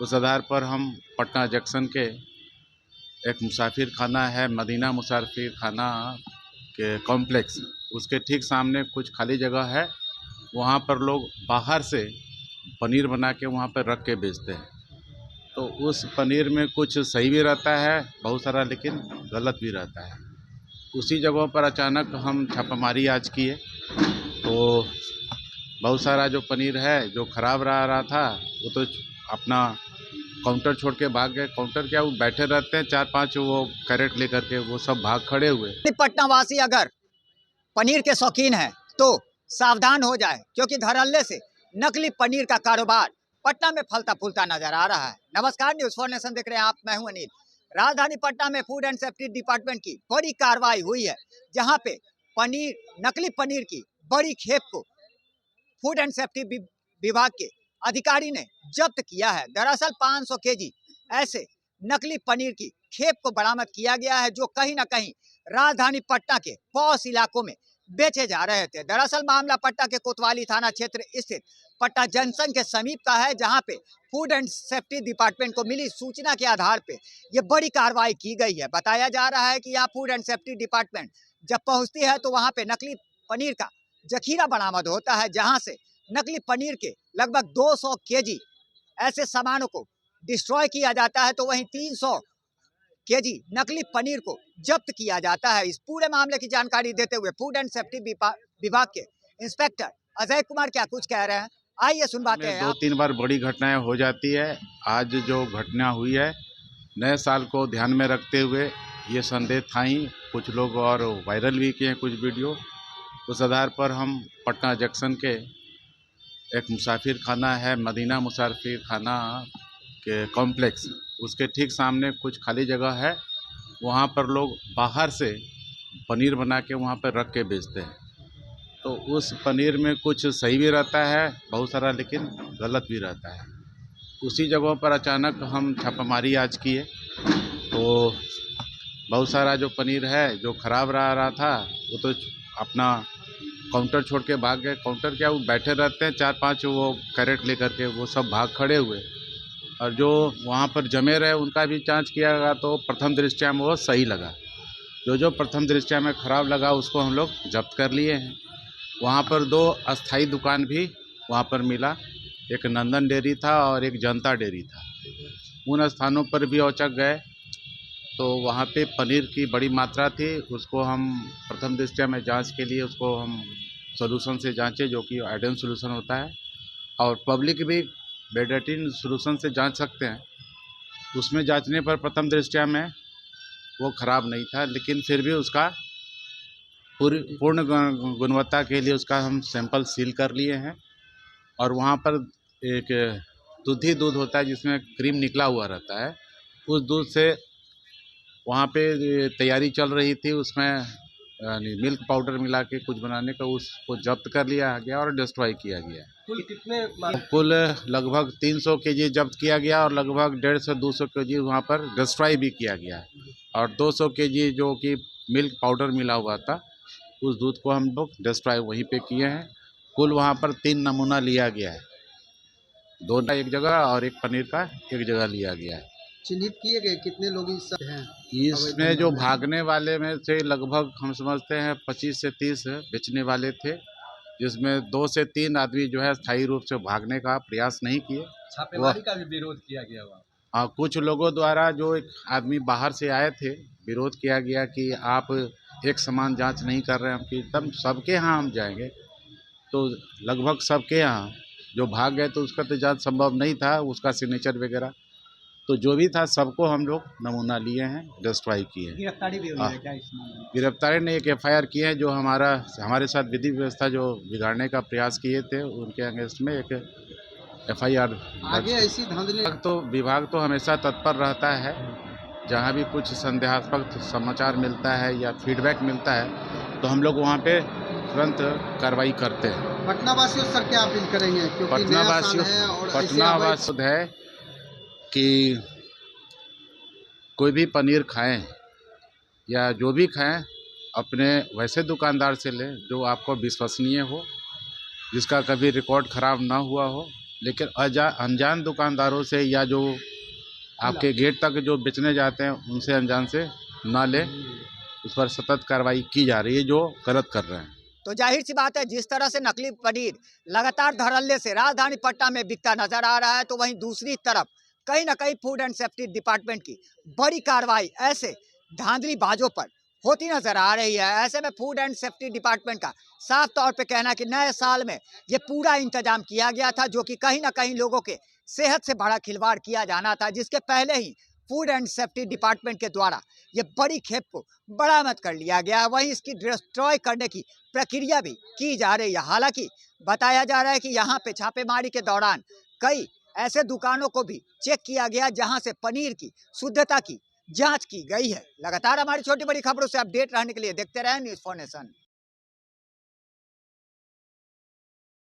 उस आधार पर हम पटना जंक्शन के एक मुसाफिर खाना है, मदीना मुसाफिर खाना के कॉम्प्लेक्स, उसके ठीक सामने कुछ खाली जगह है। वहाँ पर लोग बाहर से पनीर बना के वहाँ पर रख के बेचते हैं। तो उस पनीर में कुछ सही भी रहता है बहुत सारा, लेकिन गलत भी रहता है। उसी जगहों पर अचानक हम छापामारी आज किए तो बहुत सारा जो पनीर है जो ख़राब रहा था वो तो अपना काउंटर छोड़ के भाग गए। काउंटर क्या, वो बैठे रहते हैं 4-5 वो कैरेट लेकर के, वो सब भाग खड़े हुए। पटना वासी अगर पनीर के शौकीन हैं तो सावधान हो जाए, क्योंकि धड़ल्ले से नकली पनीर का कारोबार पटना में फलता फूलता नजर आ रहा है। नमस्कार, न्यूज़ 4 नेशन देख रहे हैं आप, मैं हूं अनिल। राजधानी पटना में फूड एंड सेफ्टी डिपार्टमेंट की बड़ी कार्रवाई हुई है, जहां पे नकली पनीर की बड़ी खेप को फूड एंड सेफ्टी विभाग के अधिकारी ने जब्त किया है। दरअसल 500 केजी ऐसे नकली पनीर की खेप को बरामद किया गया है, जो कहीं ना कहीं राजधानी पटना के पॉश इलाकों में बेचे जा रहे थे। दरअसल मामला पटना के कोतवाली थाना क्षेत्र स्थित पटना जंक्शन के समीप का है, जहां पे फूड एंड सेफ्टी डिपार्टमेंट को मिली सूचना के आधार पे ये बड़ी कार्रवाई की गई है। बताया जा रहा है कि यहाँ फूड एंड सेफ्टी डिपार्टमेंट जब पहुंचती है तो वहां पे नकली पनीर का जखीरा बरामद होता है, जहां से नकली पनीर के लगभग 200 केजी ऐसे सामानों को डिस्ट्रॉय किया जाता है, तो वहीं 300 केजी नकली पनीर को जब्त किया जाता है। इस पूरे मामले की जानकारी देते हुए फूड एंड सेफ्टी विभाग के इंस्पेक्टर अजय कुमार क्या कुछ कह रहे हैं, आइए सुनवाते हैं। 2-3 बार बड़ी घटनाएं हो जाती है। आज जो घटना हुई है, नए साल को ध्यान में रखते हुए ये संदेह था ही, कुछ लोग और वायरल भी किए कुछ वीडियो। उस आधार पर हम पटना जंक्शन के एक मुसाफिर खाना है, मदीना मुसाफिर खाना के कॉम्प्लेक्स, उसके ठीक सामने कुछ खाली जगह है। वहाँ पर लोग बाहर से पनीर बना के वहाँ पर रख के बेचते हैं। तो उस पनीर में कुछ सही भी रहता है बहुत सारा, लेकिन गलत भी रहता है। उसी जगहों पर अचानक हम छापामारी आज किए तो बहुत सारा जो पनीर है जो ख़राब रहा था वो तो अपना काउंटर छोड़ के भाग गए। काउंटर क्या, वो बैठे रहते हैं 4-5 वो कैरेट लेकर के, वो सब भाग खड़े हुए। और जो वहाँ पर जमे रहे उनका भी जांच किया गया तो प्रथम दृष्टया में वो सही लगा। जो प्रथम दृष्टया में ख़राब लगा उसको हम लोग जब्त कर लिए हैं। वहाँ पर 2 अस्थाई दुकान भी वहाँ पर मिला, एक नंदन डेयरी था और एक जनता डेयरी था। उन स्थानों पर भी औचक गए तो वहाँ पे पनीर की बड़ी मात्रा थी। उसको हम प्रथम दृष्टया में जांच के लिए उसको हम सोल्यूशन से जांचे, जो कि आयोडीन सोल्यूशन होता है, और पब्लिक भी बेडाटीन सोल्यूशन से जांच सकते हैं। उसमें जांचने पर प्रथम दृष्टया में वो ख़राब नहीं था, लेकिन फिर भी उसका पूर्ण गुणवत्ता के लिए उसका हम सैंपल सील कर लिए हैं। और वहाँ पर एक दूध होता है जिसमें क्रीम निकला हुआ रहता है, उस दूध से वहाँ पे तैयारी चल रही थी, उसमें मिल्क पाउडर मिला के कुछ बनाने का, उसको जब्त कर लिया गया और डिस्ट्रॉय किया गया। कुल लगभग 300 केजी जब्त किया गया और लगभग 150 से 200 केजी वहाँ पर डिस्ट्रॉय भी किया गया। और 200 केजी जो कि मिल्क पाउडर मिला हुआ था, उस दूध को हम लोग डिस्ट्रॉय वहीं पे किए हैं। कुल वहाँ पर 3 नमूना लिया गया है, 2 एक जगह और एक पनीर का एक जगह लिया गया है। चिन्हित किए गए कितने लोग हैं इसमें? जो भागने वाले में से लगभग हम समझते हैं 25 से 30 बेचने वाले थे, जिसमें 2 से 3 आदमी जो है स्थायी रूप से भागने का प्रयास नहीं किए। छापेमारी का भी विरोध किया गया हुआ। हाँ, कुछ लोगों द्वारा जो एक आदमी बाहर से आए थे, विरोध किया गया कि आप एक समान जांच नहीं कर रहे हैं, कि तब सबके यहाँ हम जाएंगे। तो लगभग सबके यहाँ जो भाग गए तो उसका तो जांच संभव नहीं था, उसका सिग्नेचर वगैरह, तो जो भी था सबको हम लोग नमूना लिए हैं, डिस्ट्रॉय किए हैं। गिरफ्तारी भी हुई है क्या इसमें? गिरफ्तारी ने एक FIR की है, जो हमारे साथ विधि व्यवस्था जो बिगाड़ने का प्रयास किए थे उनके अगेंस्ट में एक FIR। आगे ऐसी धांधली विभाग तो हमेशा तत्पर रहता है, जहाँ भी कुछ संदेहास्पद समाचार मिलता है या फीडबैक मिलता है तो हम लोग वहाँ पे तुरंत कार्रवाई करते हैं। पटना वासियों सर क्या अपील करेंगे, क्योंकि पटना वासियों है कि कोई भी पनीर खाएं या जो भी खाएं, अपने वैसे दुकानदार से लें जो आपको विश्वसनीय हो, जिसका कभी रिकॉर्ड ख़राब ना हुआ हो, लेकिन अनजान दुकानदारों से या जो आपके गेट तक जो बेचने जाते हैं उनसे अनजान से ना ले, उस पर सतत कार्रवाई की जा रही है जो गलत कर रहे हैं। तो जाहिर सी बात है, जिस तरह से नकली पनीर लगातार धड़ल्ले से राजधानी पटना में बिकता नजर आ रहा है, तो वहीं दूसरी तरफ कहीं ना कहीं फूड एंड सेफ्टी डिपार्टमेंट की बड़ी कार्रवाई ऐसे धांधलीबाजों पर होती नजर आ रही है। ऐसे में फूड एंड सेफ्टी डिपार्टमेंट का साफ तौर पे कहना कि नए साल में ये पूरा इंतजाम किया गया था, जो कि कहीं ना कहीं लोगों के सेहत से बड़ा खिलवाड़ किया जाना था, जिसके पहले ही फूड एंड सेफ्टी डिपार्टमेंट के द्वारा ये बड़ी खेप को बरामद कर लिया गया है। वहीं इसकी डिस्ट्रॉय करने की प्रक्रिया भी की जा रही है। हालांकि बताया जा रहा है कि यहाँ पे छापेमारी के दौरान कई ऐसे दुकानों को भी चेक किया गया जहां से पनीर की शुद्धता की जांच की गई है। लगातार हमारी छोटी बड़ी खबरों से अपडेट रहने के लिए देखते रहें न्यूज़ फॉर नेशन।